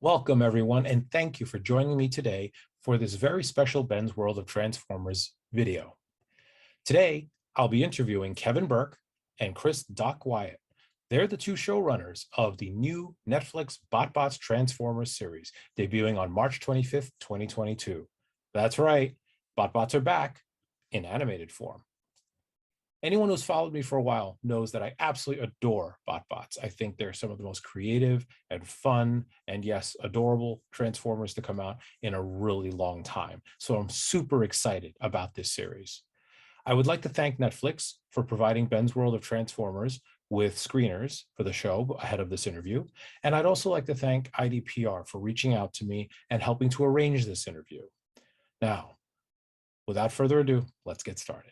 Welcome, everyone, and thank you for joining me today for this very special Ben's World of Transformers video. Today, I'll be interviewing Kevin Burke and Chris Doc Wyatt. They're the two showrunners of the new Netflix BotBots Transformers series, debuting on March 25th, 2022. That's right, BotBots are back in animated form. Anyone who's followed me for a while knows that I absolutely adore BotBots. I think they're some of the most creative and fun and, yes, adorable Transformers to come out in a really long time. So I'm super excited about this series. I would like to thank Netflix for providing Ben's World of Transformers with screeners for the show ahead of this interview. And I'd also like to thank IDPR for reaching out to me and helping to arrange this interview. Now, without further ado, let's get started.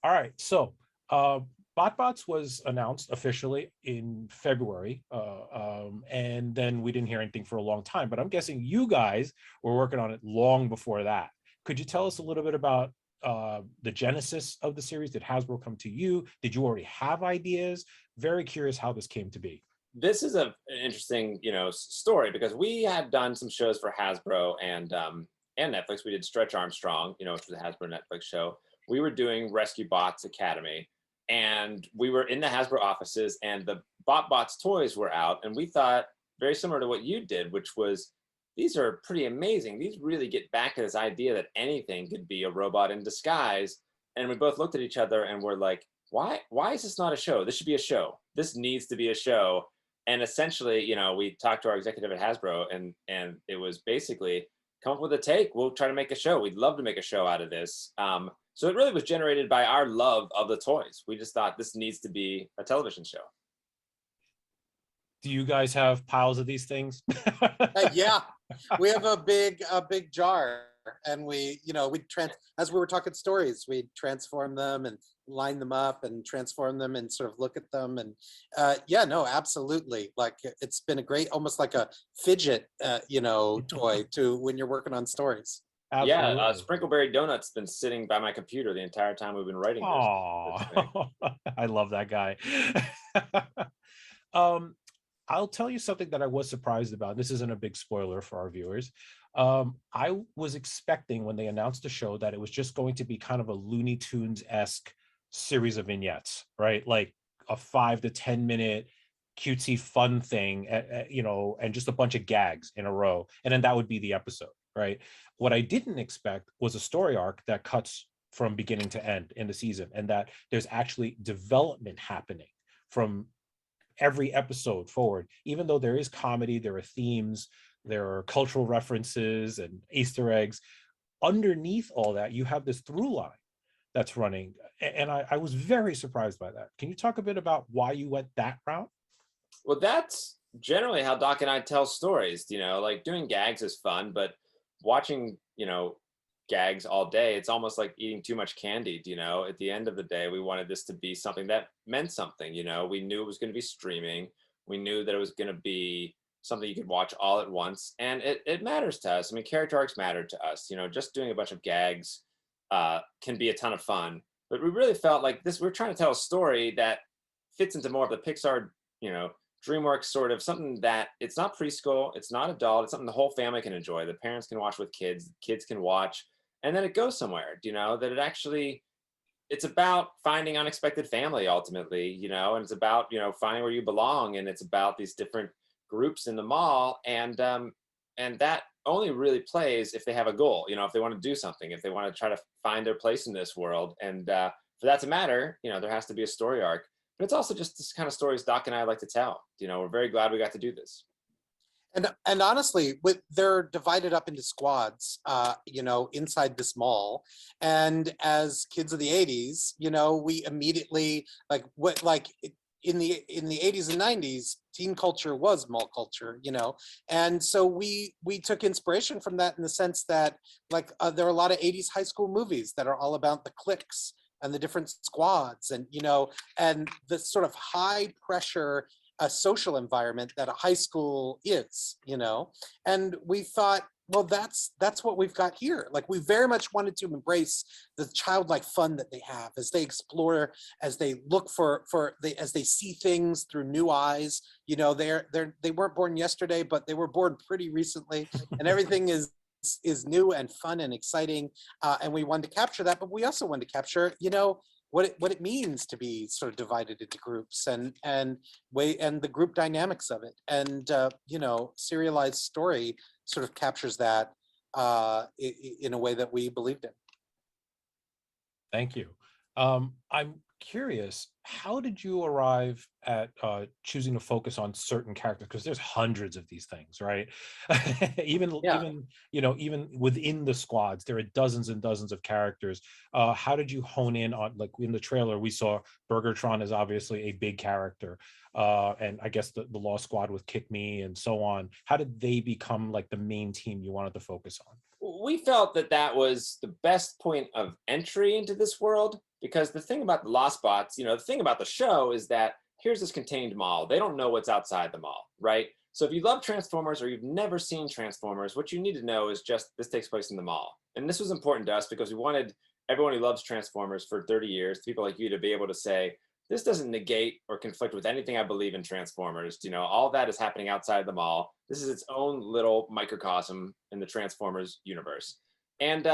All right, so BotBots was announced officially in February, and then we didn't hear anything for a long time, but I'm guessing you guys were working on it long before that. Could you tell us a little bit about the genesis of the series? Did Hasbro come to you? Did you already have ideas? Very curious how this came to be. This is an interesting, story because we had done some shows for Hasbro and Netflix. We did Stretch Armstrong, which was a Hasbro Netflix show. We were doing Rescue Bots Academy, and we were in the Hasbro offices, and the BotBots toys were out, and we thought very similar to what you did, which was, these are pretty amazing. These really get back to this idea that anything could be a robot in disguise. And we both looked at each other and were like, why is this not a show? This should be a show. This needs to be a show. And essentially, we talked to our executive at Hasbro, and it was basically, come up with a take. We'll try to make a show. We'd love to make a show out of this. So it really was generated by our love of the toys. We just thought this needs to be a television show. Do you guys have piles of these things? Yeah, we have a big jar, and as we were talking stories, we transform them and line them up and transform them and sort of look at them. And yeah, no, absolutely. Like, it's been a great, almost like a fidget, toy to when you're working on stories. Absolutely. Yeah, Sprinkleberry Donut's been sitting by my computer the entire time we've been writing this. Oh, I love that guy. I'll tell you something that I was surprised about. This isn't a big spoiler for our viewers. I was expecting when they announced the show that it was just going to be kind of a Looney Tunes-esque series of vignettes, right? Like a 5 to 10 minute cutesy fun thing, and just a bunch of gags in a row. And then that would be the episode, right? What I didn't expect was a story arc that cuts from beginning to end in the season, and that there's actually development happening from every episode forward. Even though there is comedy, there are themes, there are cultural references and Easter eggs, underneath all that, you have this through line that's running. And I was very surprised by that. Can you talk a bit about why you went that route? Well, that's generally how Doc and I tell stories. Like doing gags is fun, but watching, gags all day, it's almost like eating too much candy. At the end of the day, we wanted this to be something that meant something. We knew it was going to be streaming. We knew that it was going to be something you could watch all at once, and it matters to us. I mean, character arcs matter to us. Just doing a bunch of gags can be a ton of fun, but we really felt like this, we're trying to tell a story that fits into more of the Pixar, DreamWorks sort of something that it's not preschool, it's not adult, it's something the whole family can enjoy. The parents can watch with kids, kids can watch, and then it goes somewhere, that it actually, it's about finding unexpected family ultimately, and it's about, finding where you belong, and it's about these different groups in the mall, and that only really plays if they have a goal, if they want to do something, if they want to try to find their place in this world. And for that to matter, there has to be a story arc. But it's also just this kind of stories Doc and I like to tell. We're very glad we got to do this. And honestly, they're divided up into squads, inside this mall. And as kids of the 80s, we immediately in the 80s and 90s, teen culture was mall culture, and so we took inspiration from that in the sense that there are a lot of 80s high school movies that are all about the cliques and the different squads, and and the sort of high pressure social environment that a high school is, and we thought Well, that's what we've got here. Like, we very much wanted to embrace the childlike fun that they have as they explore, as they look as they see things through new eyes. You know, they weren't born yesterday, but they were born pretty recently, and everything is new and fun and exciting. And we wanted to capture that, but we also wanted to capture, you know, what it means to be sort of divided into groups and the group dynamics of it. And you know, serialized story sort of captures that in a way that we believed in. Thank you. I'm curious, how did you arrive at choosing to focus on certain characters? Because there's hundreds of these things, right? Even you know, even within the squads, there are dozens and dozens of characters. How did you hone in on, like in the trailer, we saw Burgertron is obviously a big character, and I guess the Law Squad with Kick Me and so on. How did they become like the main team you wanted to focus on? We felt that that was the best point of entry into this world, because the thing about the Lost Bots, you know, the thing about the show is that here's this contained mall. They don't know what's outside the mall, right? So if you love Transformers or you've never seen Transformers, what you need to know is just this takes place in the mall. And this was important to us because we wanted everyone who loves Transformers for 30 years, people like you, to be able to say, this doesn't negate or conflict with anything I believe in Transformers. You know, all that is happening outside the mall. This is its own little microcosm in the Transformers universe. And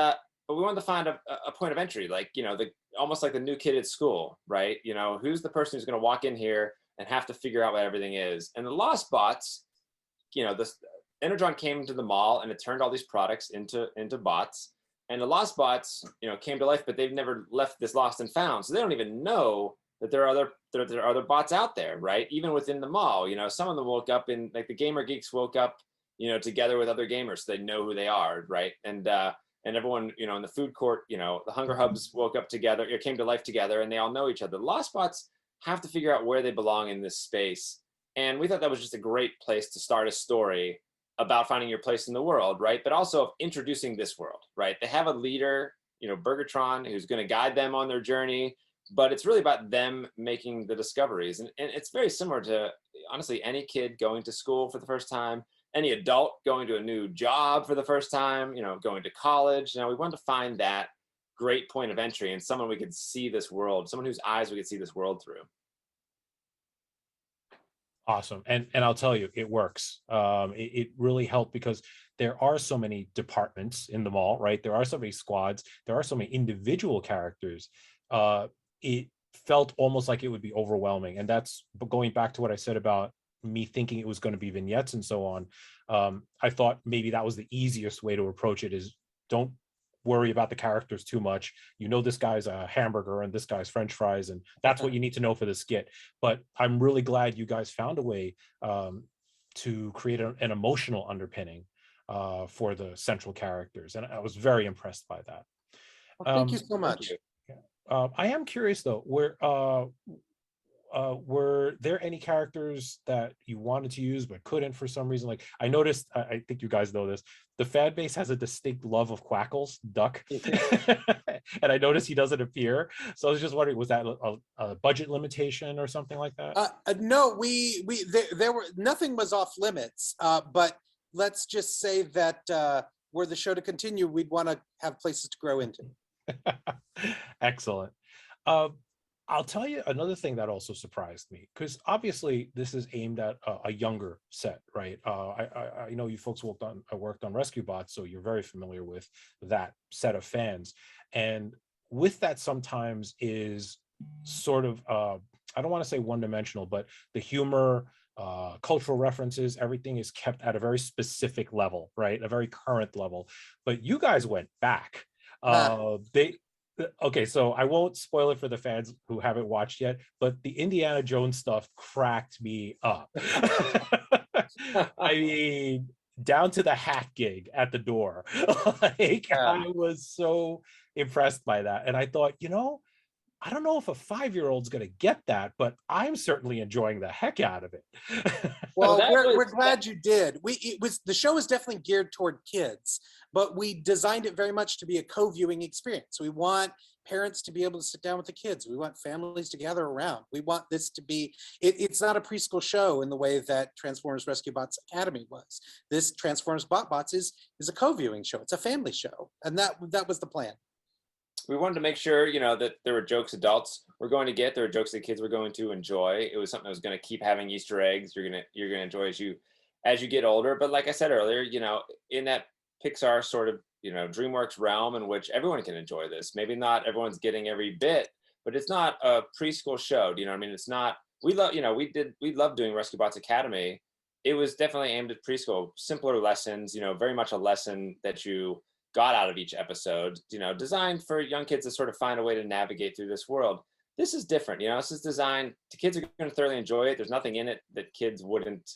but we wanted to find a point of entry, like, you know, the almost like the new kid at school, right? You know, who's the person who's going to walk in here and have to figure out what everything is? And the Lost Bots, you know, this Energon came into the mall and it turned all these products into bots. And the Lost Bots, you know, came to life, but they've never left this lost and found, so they don't even know that there are other bots out there, right? Even within the mall, you know, some of them woke up in, like, the gamer geeks woke up, you know, together with other gamers, so they know who they are, right? And everyone, you know, in the food court, you know, the Hunger Hubs woke up together, it came to life together, and they all know each other. The Lost Bots have to figure out where they belong in this space, and we thought that was just a great place to start a story about finding your place in the world, right? But also of introducing this world, right? They have a leader, you know, Burgertron, who's going to guide them on their journey, but it's really about them making the discoveries. And it's very similar to, honestly, any kid going to school for the first time, any adult going to a new job for the first time, you know, going to college. You know, we wanted to find that great point of entry and someone we could see this world, someone whose eyes we could see this world through. Awesome. And I'll tell you, it works. It really helped because there are so many departments in the mall, right? There are so many squads, there are so many individual characters. It felt almost like it would be overwhelming. And that's going back to what I said about me thinking it was going to be vignettes and so on. I thought maybe that was the easiest way to approach it, is don't worry about the characters too much. You know, this guy's a hamburger and this guy's French fries, and that's what you need to know for the skit. But I'm really glad you guys found a way to create an emotional underpinning for the central characters. And I was very impressed by that. Well, thank you so much. I am curious though, were there any characters that you wanted to use but couldn't for some reason? Like, I noticed, I think you guys know this, the fan base has a distinct love of Quackles, Duck. And I noticed he doesn't appear. So I was just wondering, was that a budget limitation or something like that? No, there were, nothing was off limits, but let's just say that were the show to continue, we'd want to have places to grow into. Excellent. I'll tell you another thing that also surprised me, because obviously this is aimed at a younger set, right? I know you folks worked on Rescue Bots, so you're very familiar with that set of fans. And with that sometimes is sort of, I don't want to say one-dimensional, but the humor, cultural references, everything is kept at a very specific level, right? A very current level. But you guys went back. Okay, so I won't spoil it for the fans who haven't watched yet, but the Indiana Jones stuff cracked me up. I mean, down to the hat gig at the door. I was so impressed by that. And I thought, you know, I don't know if a 5-year-old's going to get that, but I'm certainly enjoying the heck out of it. Well, we're glad you did. The show is definitely geared toward kids, but we designed it very much to be a co-viewing experience. We want parents to be able to sit down with the kids. We want families to gather around. We want this to be, it's not a preschool show in the way that Transformers Rescue Bots Academy was. This Transformers BotBots is a co-viewing show. It's a family show. And that was the plan. We wanted to make sure, you know, that there were jokes adults were going to get, there were jokes that kids were going to enjoy. It was something that was going to keep having Easter eggs. You're gonna enjoy as you get older. But like I said earlier, you know, in that Pixar sort of, you know, DreamWorks realm in which everyone can enjoy this. Maybe not everyone's getting every bit, but it's not a preschool show. Do you know what I mean? It's not. We love, you know, we love doing Rescue Bots Academy. It was definitely aimed at preschool, simpler lessons. You know, very much a lesson that you got out of each episode, you know, designed for young kids to sort of find a way to navigate through this world. This is different, you know, this is designed to kids are going to thoroughly enjoy it. There's nothing in it that kids wouldn't,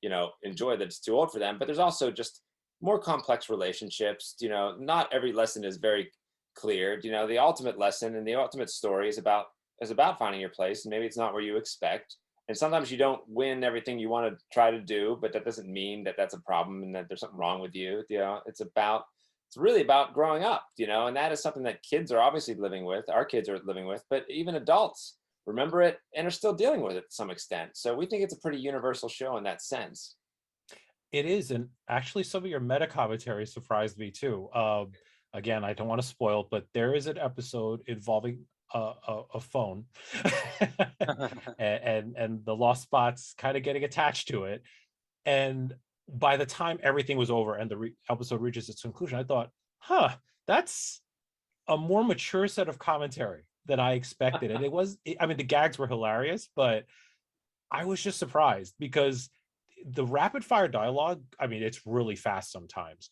you know, enjoy that's too old for them, but there's also just more complex relationships. You know, not every lesson is very clear. You know, the ultimate lesson and the ultimate story is about finding your place, and maybe it's not where you expect. And sometimes you don't win everything you want to try to do, but that doesn't mean that that's a problem and that there's something wrong with you. You know, it's really about growing up, you know, and that is something that kids are obviously living with, our kids are living with, but even adults remember it and are still dealing with it to some extent. So we think it's a pretty universal show in that sense. It is, and actually some of your meta commentary surprised me too. Again, I don't want to spoil, but there is an episode involving a phone and the lost spots kind of getting attached to it. And by the time everything was over and the episode reaches its conclusion, I thought, that's a more mature set of commentary than I expected. And I mean, the gags were hilarious, but I was just surprised because the rapid fire dialogue, I mean, it's really fast sometimes.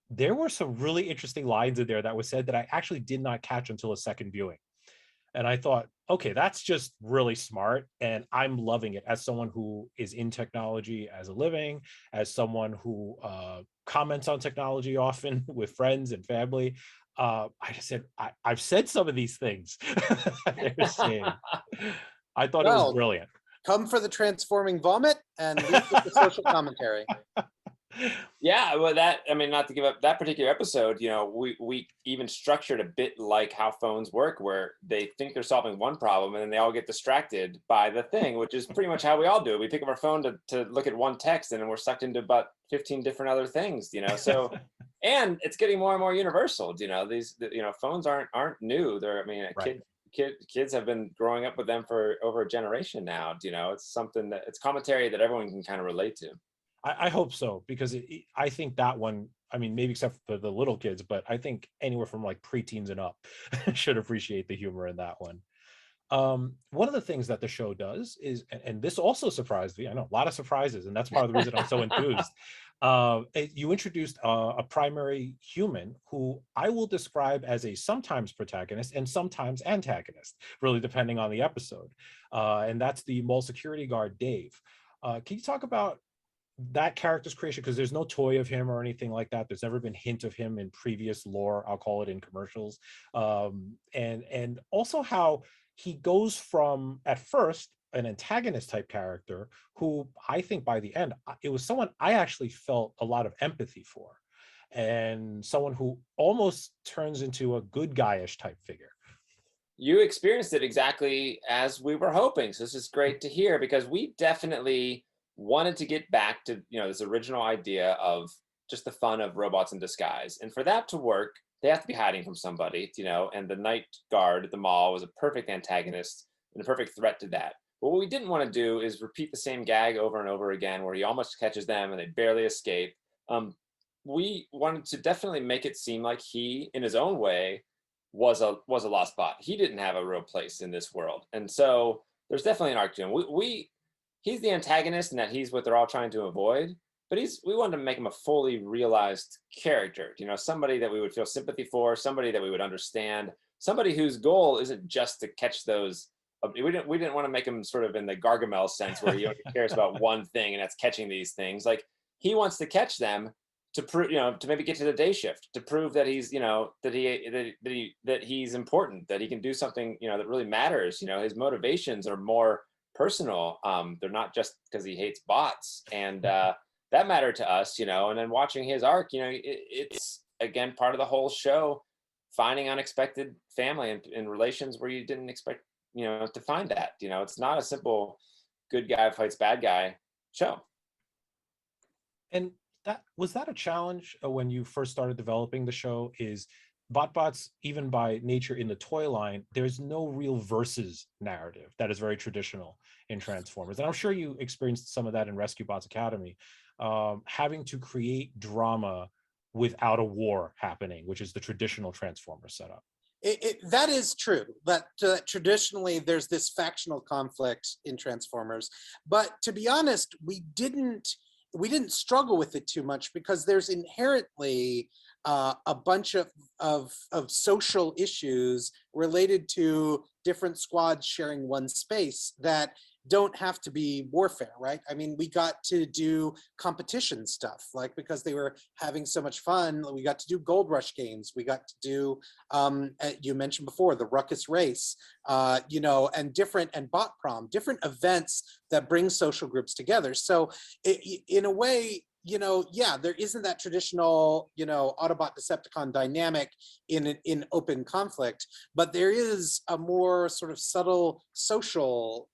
There were some really interesting lines in there that was said that I actually did not catch until a second viewing. And I thought, okay, that's just really smart. And I'm loving it as someone who is in technology as a living, as someone who comments on technology often with friends and family. I just said, I've said some of these things they're saying. I thought it was brilliant. Come for the transforming vomit and leave with the social commentary. Yeah, well, that, I mean, not to give up that particular episode, you know, we even structured a bit like how phones work, where they think they're solving one problem and then they all get distracted by the thing, which is pretty much how we all do. We pick up our phone to look at one text and then we're sucked into about 15 different other things, you know. So, and it's getting more and more universal. You know, you know, phones aren't new. They're, I mean, right. Kids have been growing up with them for over a generation now. You know, it's something that it's commentary that everyone can kind of relate to. I hope so, because I think that one, I mean, maybe except for the little kids, but I think anywhere from like preteens and up should appreciate the humor in that one. One of the things that the show does is, and this also surprised me, I know a lot of surprises, and that's part of the reason I'm so enthused. You introduced a primary human who I will describe as a sometimes protagonist and sometimes antagonist, really depending on the episode. And that's the mall security guard, Dave. Can you talk about that character's creation, because there's no toy of him or anything like that. There's never been hint of him in previous lore, I'll call it, in commercials. And also how he goes from, at first, an antagonist type character who I think by the end, it was someone I actually felt a lot of empathy for, and someone who almost turns into a good guyish type figure. You experienced it exactly as we were hoping. So this is great to hear, because we definitely wanted to get back to, you know, this original idea of just the fun of robots in disguise. And for that to work, they have to be hiding from somebody, you know, and the night guard at the mall was a perfect antagonist and a perfect threat to that. But what we didn't want to do is repeat the same gag over and over again, where he almost catches them and they barely escape. We wanted to definitely make it seem like he, in his own way, was a lost bot. He didn't have a real place in this world. And so there's definitely an arc to him. He's the antagonist, and that he's what they're all trying to avoid. But we wanted to make him a fully realized character, you know, somebody that we would feel sympathy for, somebody that we would understand, somebody whose goal isn't just to catch those. We didn't want to make him sort of in the Gargamel sense, where he only cares about one thing, and that's catching these things. Like, he wants to catch them to prove, you know, to maybe get to the day shift, to prove that he's, you know, that he's important, that he can do something, you know, that really matters. You know, his motivations are more personal. They're not just because he hates bots, and that mattered to us, you know. And then watching his arc, you know, it's again part of the whole show, finding unexpected family and relations where you didn't expect, to find that. It's not a simple good guy fights bad guy show. And that was that a challenge when you first started developing the show? Is BotBots, even by nature in the toy line, there's no real versus narrative that is very traditional in Transformers. And I'm sure you experienced some of that in Rescue Bots Academy, having to create drama without a war happening, which is the traditional Transformer setup. That is true. That traditionally there's this factional conflict in Transformers, but to be honest, we didn't struggle with it too much because there's inherently a bunch of social issues related to different squads sharing one space that don't have to be warfare, right? I mean, we got to do competition stuff, like because they were having so much fun, we got to do Gold Rush games. We got to do, you mentioned before, the Ruckus Race, and Bot Prom, different events that bring social groups together. So in a way, there isn't that traditional, Autobot Decepticon dynamic in open conflict, but there is a more sort of subtle social,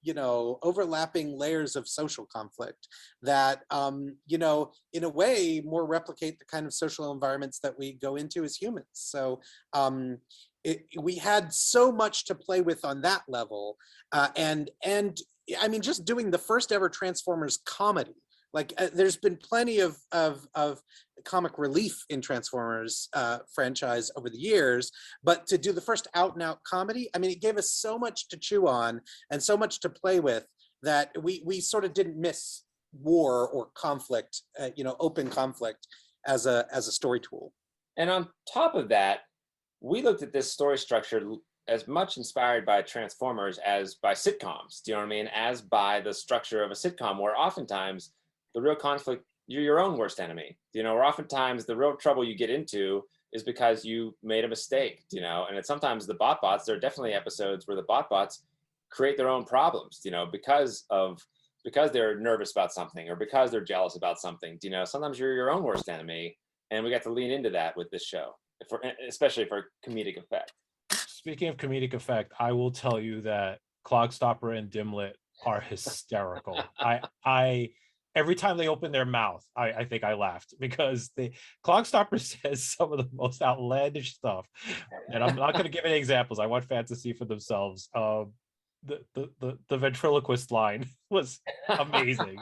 overlapping layers of social conflict that, in a way more replicate the kind of social environments that we go into as humans. So we had so much to play with on that level. And I mean, just doing the first ever Transformers comedy, like there's been plenty of comic relief in Transformers franchise over the years, but to do the first out and out comedy, I mean, it gave us so much to chew on and so much to play with that we sort of didn't miss war or conflict, open conflict as a story tool. And on top of that, we looked at this story structure as much inspired by Transformers as by sitcoms. Do you know what I mean? As by the structure of a sitcom, where oftentimes the real conflict, you're your own worst enemy. Or oftentimes the real trouble you get into is because you made a mistake, and it's sometimes the BotBots, there are definitely episodes where the BotBots create their own problems, because they're nervous about something or because they're jealous about something. Sometimes you're your own worst enemy, and we got to lean into that with this show, especially for comedic effect. Speaking of comedic effect, I will tell you that Clogstopper and Dimlet are hysterical. I every time they open their mouth, I think I laughed because Clogstopper says some of the most outlandish stuff, and I'm not going to give any examples. I want fans to see for themselves. The ventriloquist line was amazing.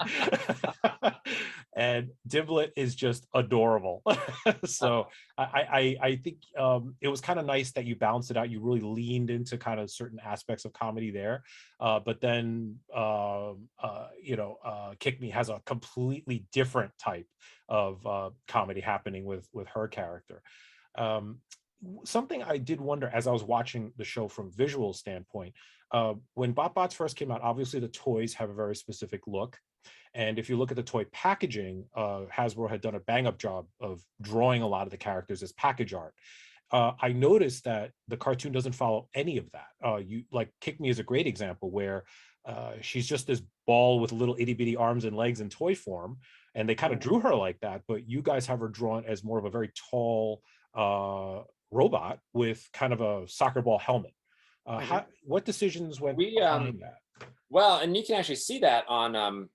And Dimlet is just adorable. So I think it was kind of nice that you balanced it out. You really leaned into kind of certain aspects of comedy there, but then Kick Me has a completely different type of comedy happening with her character. Something I did wonder as I was watching the show from visual standpoint, when BotBots first came out, obviously the toys have a very specific look. And if you look at the toy packaging, Hasbro had done a bang-up job of drawing a lot of the characters as package art. I noticed that the cartoon doesn't follow any of that. Kick Me is a great example where she's just this ball with little itty-bitty arms and legs in toy form, and they kind of drew her like that, but you guys have her drawn as more of a very tall robot with kind of a soccer ball helmet. What decisions went behind that? Well, and you can actually see that on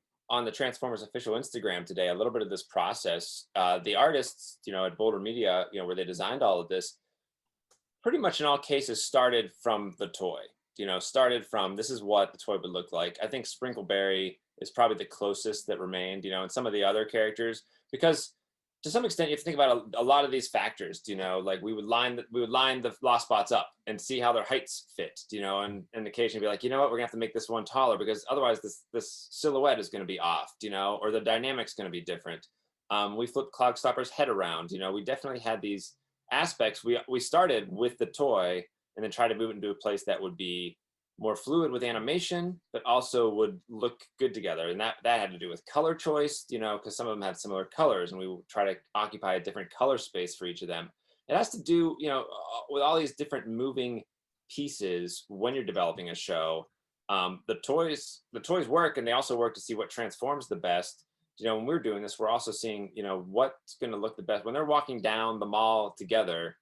the Transformers official Instagram today, a little bit of this process. The artists, at Boulder Media, where they designed all of this, pretty much in all cases started from the toy. Started from, this is what the toy would look like. I think Sprinkleberry is probably the closest that remained, and some of the other characters, because to some extent, you have to think about a lot of these factors, like we would line the lost spots up and see how their heights fit, and occasionally be like, you know what, we're gonna have to make this one taller because otherwise this silhouette is gonna be off, or the dynamic's gonna be different. We flipped Clogstopper's head around, we definitely had these aspects. We started with the toy and then tried to move it into a place that would be more fluid with animation, but also would look good together. And that had to do with color choice, because some of them had similar colors, and we would try to occupy a different color space for each of them. It has to do, with all these different moving pieces when you're developing a show. The toys work, and they also work to see what transforms the best. When we're doing this, we're also seeing, what's going to look the best when they're walking down the mall together.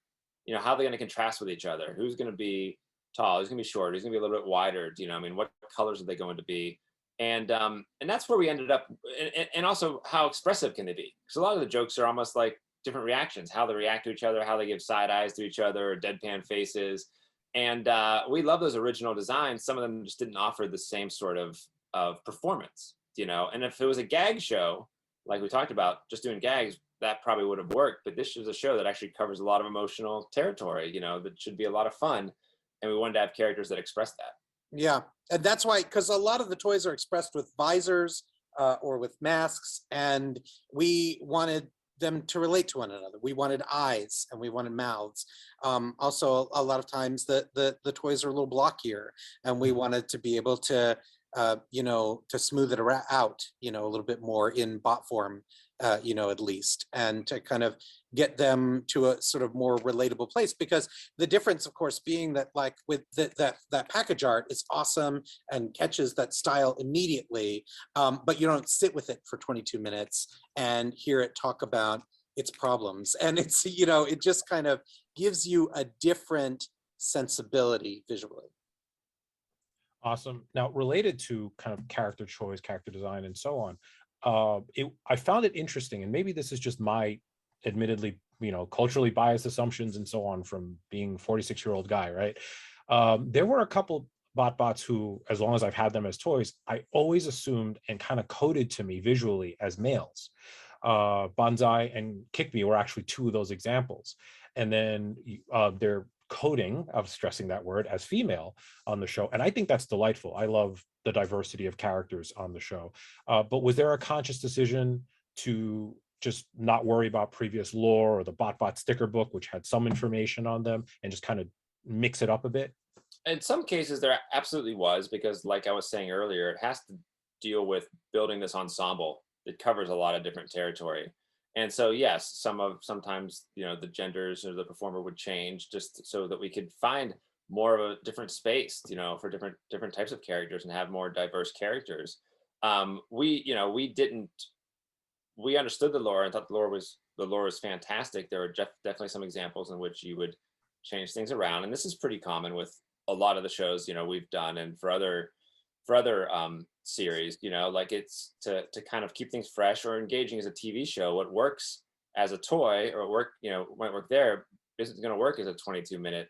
you know, how are they going to contrast with each other? Who's going to be tall? Who's going to be short? Who's going to be a little bit wider? You know, I mean, what colors are they going to be? And that's where we ended up, and also how expressive can they be? Because a lot of the jokes are almost like different reactions, how they react to each other, how they give side eyes to each other, or deadpan faces. And we love those original designs. Some of them just didn't offer the same sort of performance, you know. And if it was a gag show, like we talked about, just doing gags, that probably would have worked. But this is a show that actually covers a lot of emotional territory, you know, that should be a lot of fun. And we wanted to have characters that express that. Yeah, and that's why, because a lot of the toys are expressed with visors or with masks, and we wanted them to relate to one another. We wanted eyes and we wanted mouths. Also, a lot of times the toys are a little blockier, and we wanted to be able to, you know, to smooth it out, you know, a little bit more in bot form, you know, at least, and to kind of get them to a sort of more relatable place. Because the difference, of course, being that like with that package art is awesome and catches that style immediately, but you don't sit with it for 22 minutes and hear it talk about its problems. And it's, you know, it just kind of gives you a different sensibility visually. Awesome. Now, related to kind of character choice, character design, and so on, I found it interesting, and maybe this is just my admittedly, you know, culturally biased assumptions and so on from being 46-year-old guy, right? There were a couple BotBots who, as long as I've had them as toys, I always assumed and kind of coded to me visually as males. Banzai and Kick Me were actually two of those examples. And then their coding of stressing that word as female on the show. And I think that's delightful. I love the diversity of characters on the show. But was there a conscious decision to just not worry about previous lore or the BotBot sticker book, which had some information on them, and just kind of mix it up a bit? In some cases, there absolutely was, because like I was saying earlier, it has to deal with building this ensemble that covers a lot of different territory. And so, yes, sometimes, you know, the genders or the performer would change just so that we could find more of a different space, you know, for different types of characters and have more diverse characters. You know, we understood the lore and thought the lore was fantastic. There were definitely some examples in which you would change things around, and this is pretty common with a lot of the shows, you know, we've done, and for other series, you know, like it's to kind of keep things fresh or engaging as a TV show. What works as a toy or you know, might work there isn't going to work as a 22-minute,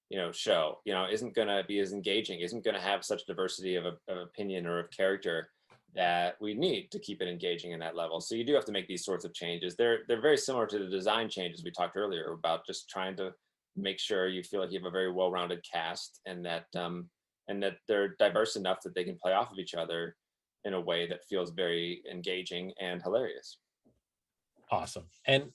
you know, show. You know, isn't going to be as engaging, isn't going to have such diversity of opinion or of character that we need to keep it engaging in that level. So you do have to make these sorts of changes. They're very similar to the design changes we talked earlier about, just trying to make sure you feel like you have a very well-rounded cast, and that they're diverse enough that they can play off of each other in a way that feels very engaging and hilarious. Awesome. And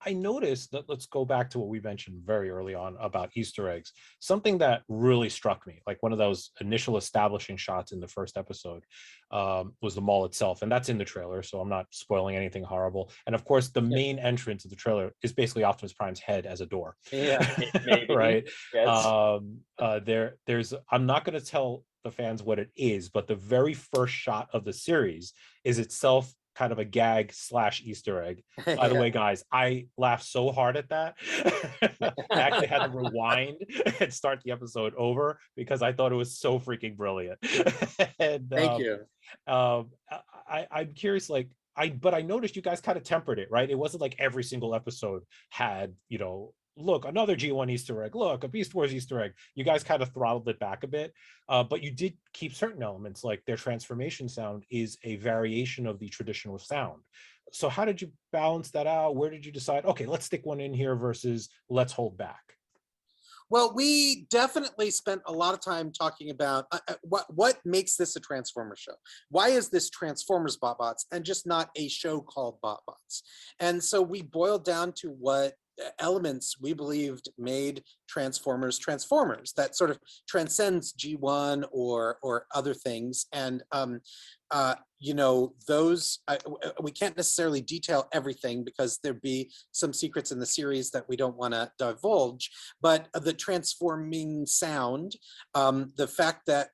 I noticed that, let's go back to what we mentioned very early on about Easter eggs. Something that really struck me, like one of those initial establishing shots in the first episode, was the mall itself. And that's in the trailer, so I'm not spoiling anything horrible. And of course, the main entrance of the trailer is basically Optimus Prime's head as a door. Yeah, maybe. Right. Yes. There's, I'm not going to tell the fans what it is, but the very first shot of the series is itself kind of a gag / Easter egg. By the way, guys, I laughed so hard at that. I actually had to rewind and start the episode over because I thought it was so freaking brilliant. And, Thank you. I'm curious, like, but I noticed you guys kind of tempered it, right? It wasn't like every single episode had, you know, look, another G1 Easter egg, look, a Beast Wars Easter egg. You guys kind of throttled it back a bit, but you did keep certain elements, like their transformation sound is a variation of the traditional sound. So how did you balance that out? Where did you decide, okay, let's stick one in here versus let's hold back? Well, we definitely spent a lot of time talking about what makes this a Transformers show. Why is this Transformers BotBots and just not a show called BotBots? And so we boiled down to what elements we believed made Transformers that sort of transcends G1 or other things. And those we can't necessarily detail everything because there'd be some secrets in the series that we don't want to divulge, but the transforming sound, the fact that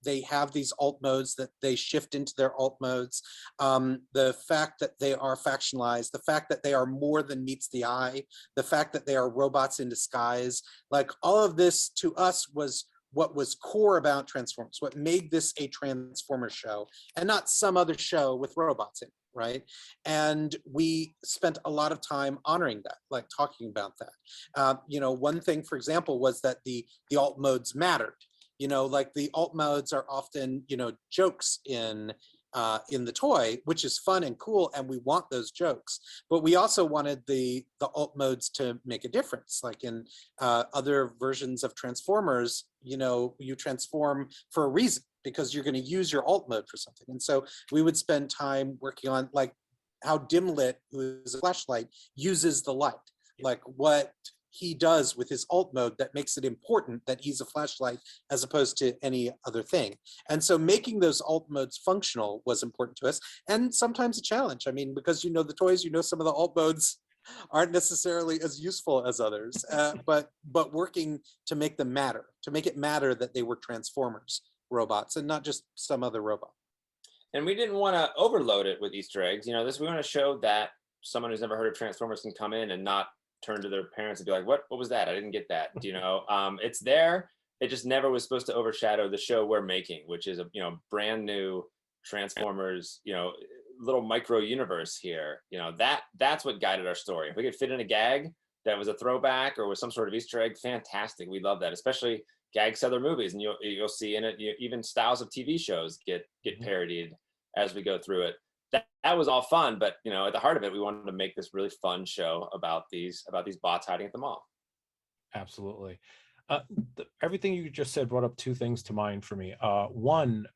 they have these alt modes, that they shift into their alt modes, the fact that they are factionalized, the fact that they are more than meets the eye, the fact that they are robots in disguise, like all of this to us was what was core about Transformers, what made this a Transformers show and not some other show with robots in it, right? And we spent a lot of time honoring that, like talking about that. One thing, for example, was that the alt modes mattered. Like the alt modes are often, jokes in the toy, which is fun and cool, and we want those jokes. But we also wanted the alt modes to make a difference. Like in other versions of Transformers, you transform for a reason because you're going to use your alt mode for something. And so we would spend time working on like how Dimlit, who is a flashlight, uses the light, like what he does with his alt mode that makes it important that he's a flashlight as opposed to any other thing. And so making those alt modes functional was important to us, and sometimes a challenge. I mean, because the toys, some of the alt modes aren't necessarily as useful as others, but working to make them matter, to make it matter that they were Transformers robots and not just some other robot. And we didn't want to overload it with Easter eggs. We want to show that someone who's never heard of Transformers can come in and not turn to their parents and be like, what was that? I didn't get that. It's there. It just never was supposed to overshadow the show we're making, which is a brand new Transformers, little micro universe here. That's what guided our story. If we could fit in a gag that was a throwback or was some sort of Easter egg, fantastic. We love that, especially gags to other movies, and you'll see in it even styles of TV shows get parodied as we go through it. That was all fun, but at the heart of it, we wanted to make this really fun show about these bots hiding at the mall. Absolutely. Everything you just said brought up two things to mind for me. One,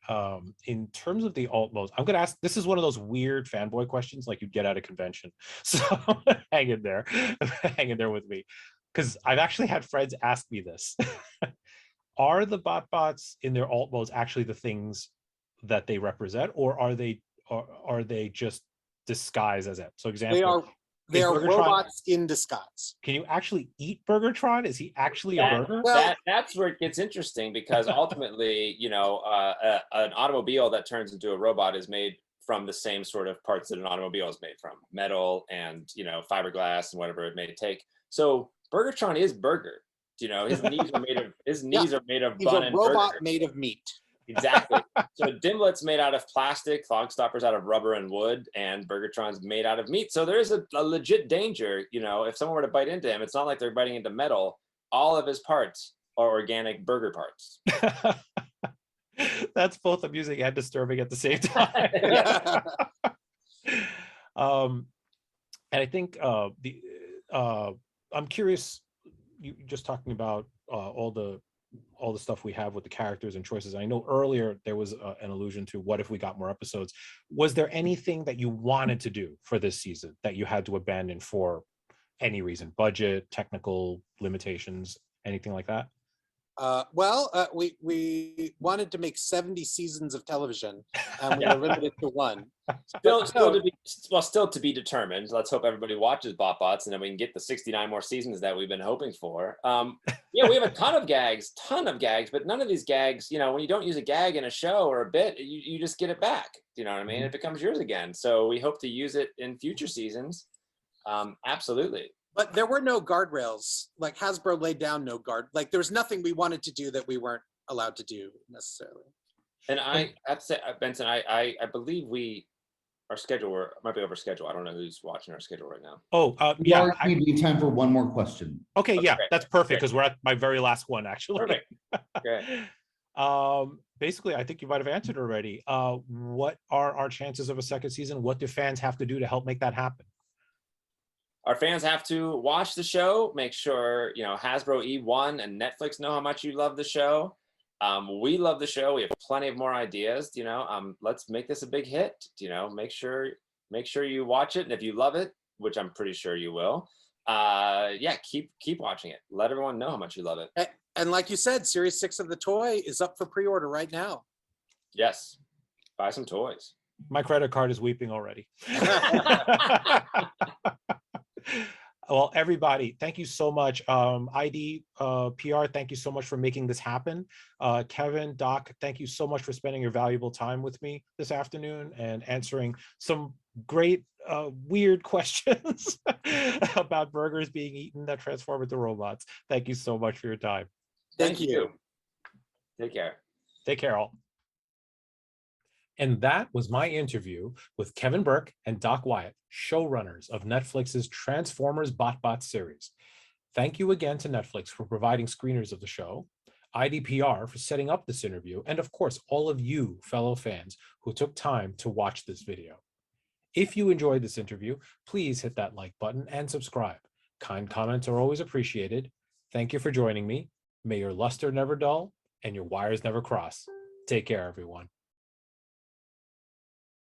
in terms of the alt modes, I'm going to ask, this is one of those weird fanboy questions like you'd get at a convention. So hang in there with me, because I've actually had friends ask me this. Are the BotBots in their alt modes actually the things that they represent, or are they just disguised as it? So example, they are robots in disguise. Can you actually eat Burgertron? Is he actually a burger? Well, that's where it gets interesting, because ultimately, an automobile that turns into a robot is made from the same sort of parts that an automobile is made from, metal and fiberglass and whatever it may take. So Burgertron is burger. His knees are made of bun and burger. He's a robot made of meat. Exactly. So Dimlet's made out of plastic, Cloggstopper's out of rubber and wood, and Burgertron's made out of meat. So there's a legit danger, if someone were to bite into him, it's not like they're biting into metal. All of his parts are organic burger parts. That's both amusing and disturbing at the same time. And I think I'm curious, you just talking about all the stuff we have with the characters and choices. I know earlier there was an allusion to what if we got more episodes. Was there anything that you wanted to do for this season that you had to abandon for any reason? Budget, technical limitations, anything like that? We wanted to make 70 seasons of television, and we were limited to one. Still to be determined. Let's hope everybody watches BotBots, and then we can get the 69 more seasons that we've been hoping for. We have a ton of gags, but none of these gags, when you don't use a gag in a show or a bit, you just get it back. You know what I mean? It becomes yours again. So we hope to use it in future seasons. Absolutely. But there were no guardrails. Like Hasbro laid down no guard. Like there was nothing we wanted to do that we weren't allowed to do necessarily. And I have to say, Benson, I believe our schedule might be over schedule. I don't know who's watching our schedule right now. Oh, yeah. We need time for one more question. Okay, yeah, great. that's perfect, because we're at my very last one, actually. Perfect. Okay. Basically, I think you might have answered already. What are our chances of a second season? What do fans have to do to help make that happen? Our fans have to watch the show, make sure, Hasbro E1 and Netflix know how much you love the show. We love the show. We have plenty of more ideas, let's make this a big hit, make sure you watch it. And if you love it, which I'm pretty sure you will, keep watching it. Let everyone know how much you love it. And like you said, Series 6 of the toy is up for pre-order right now. Yes. Buy some toys. My credit card is weeping already. Well, everybody, thank you so much. ID PR, thank you so much for making this happen. Kevin, Doc, thank you so much for spending your valuable time with me this afternoon and answering some great weird questions about burgers being eaten that transform into robots. Thank you so much for your time. Thank you. Take care. Take care, all. And that was my interview with Kevin Burke and Doc Wyatt, showrunners of Netflix's Transformers BotBots series. Thank you again to Netflix for providing screeners of the show, IDPR for setting up this interview, and of course, all of you fellow fans who took time to watch this video. If you enjoyed this interview, please hit that like button and subscribe. Kind comments are always appreciated. Thank you for joining me. May your luster never dull and your wires never cross. Take care, everyone.